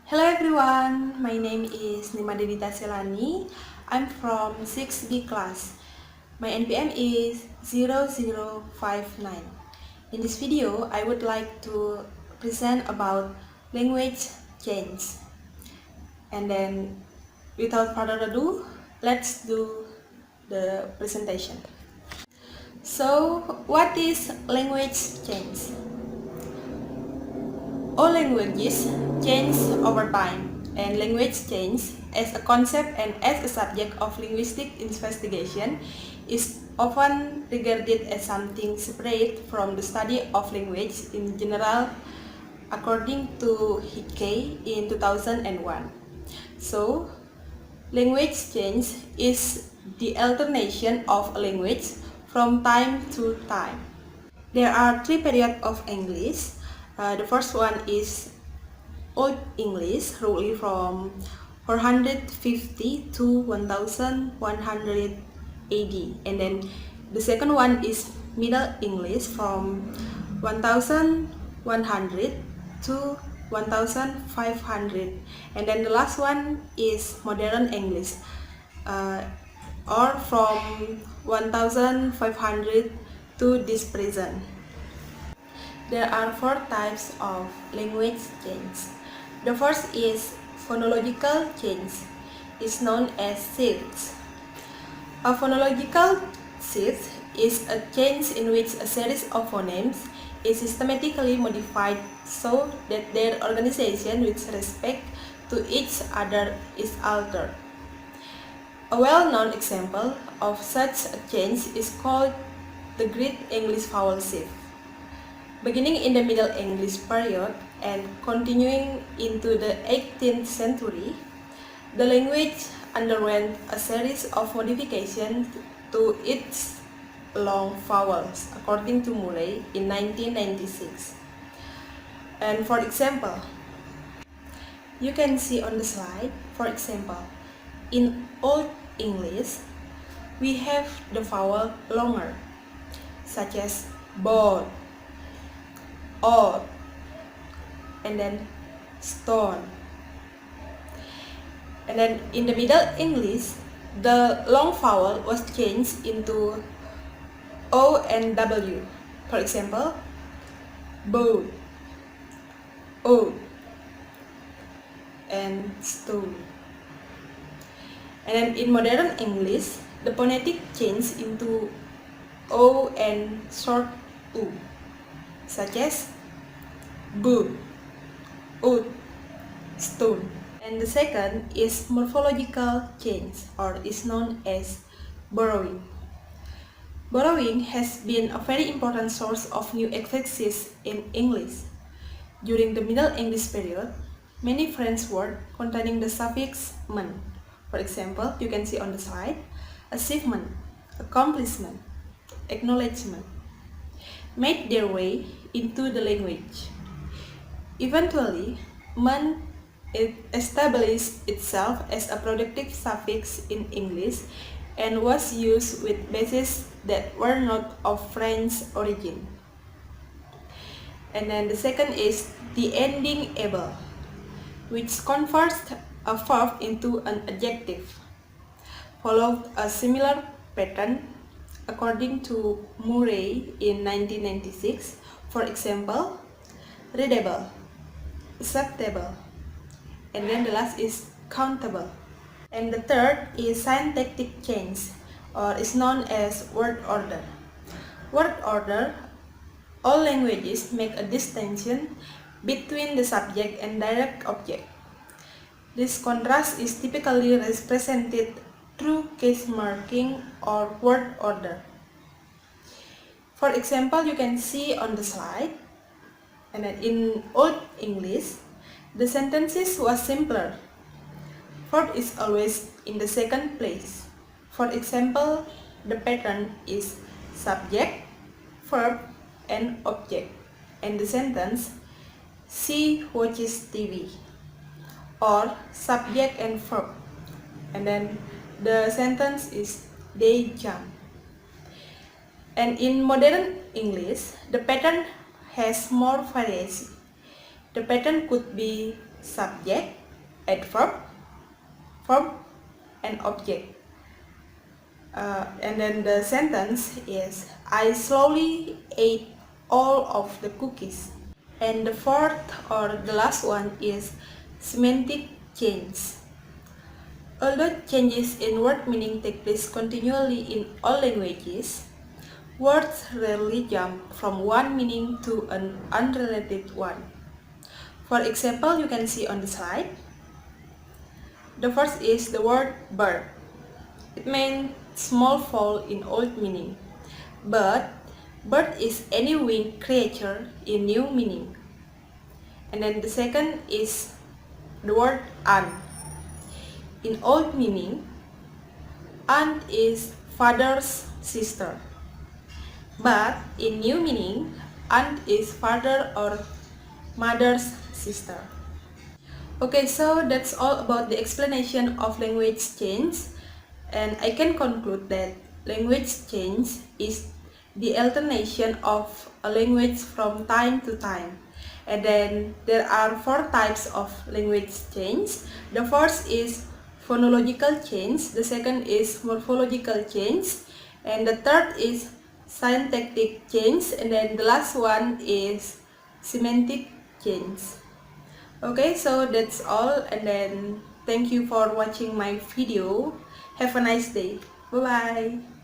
Hello everyone, my name is Dita Selani. I'm from 6B class. My NPM is 0059. In this video, I would like to present about language change. And then, without further ado, let's do the presentation. So, what is language change? All languages change over time, and language change as a concept and as a subject of linguistic investigation is often regarded as something separate from the study of language in general, according to Hickey in 2001. So, language change is the alternation of a language from time to time. There are three periods of English. The first one is Old English, roughly from 450 to 1100 AD, and then the second one is Middle English from 1100 to 1500, and then the last one is Modern English, or from 1500 to this present. There are four types of language change. The first is phonological change. It's known as shifts. A phonological shift is a change in which a series of phonemes is systematically modified so that their organization with respect to each other is altered. A well-known example of such a change is called the Great English Vowel Shift. Beginning in the Middle English period and continuing into the 18th century, the language underwent a series of modifications to its long vowels, according to Murray in 1996. And for example, you can see on the slide, for example, in Old English, we have the vowel longer, such as boat, or, and then stone. And then in the Middle English, the long vowel was changed into O and W. For example, boat, oat, and stone. And then in Modern English, the phonetic changed into O and short U, such as boot, oat, stone. And the second is morphological change, or is known as borrowing. Borrowing has been a very important source of new emphasis in English. During the Middle English period, many French words containing the suffix "man", for example, you can see on the slide, achievement, accomplishment, acknowledgement, made their way into the language. Eventually, man established itself as a productive suffix in English and was used with bases that were not of French origin. And then the second is the ending able, which converts a verb into an adjective, followed a similar pattern according to Murray in 1996. For example, readable, acceptable, and then the last is countable. And the third is syntactic change, or is known as word order. Word order, all languages make a distinction between the subject and direct object. This contrast is typically represented through case marking or word order. For example, you can see on the slide, and then in Old English, the sentences was simpler. Verb is always in the second place. For example, the pattern is subject, verb, and object. And the sentence, she watches TV. Or subject and verb. And then the sentence is they jump. And in Modern English, the pattern has more variation. The pattern could be subject, adverb, verb, and object. And then the sentence is, I slowly ate all of the cookies. And the fourth or the last one is semantic change. Although changes in word meaning take place continually in all languages, words rarely jump from one meaning to an unrelated one. For example, you can see on the slide. The first is the word bird. It means small fowl in old meaning. But bird is any winged creature in new meaning. And then the second is the word aunt. In old meaning, aunt is father's sister. But in new meaning, aunt is father or mother's sister. Okay, so that's all about the explanation of language change, and I can conclude that language change is the alternation of a language from time to time. And then there are four types of language change. The first is phonological change, the second is morphological change, and the third is syntactic change, and then the last one is semantic change. Okay, so that's all, and then thank you for watching my video. Have a nice day. Bye bye.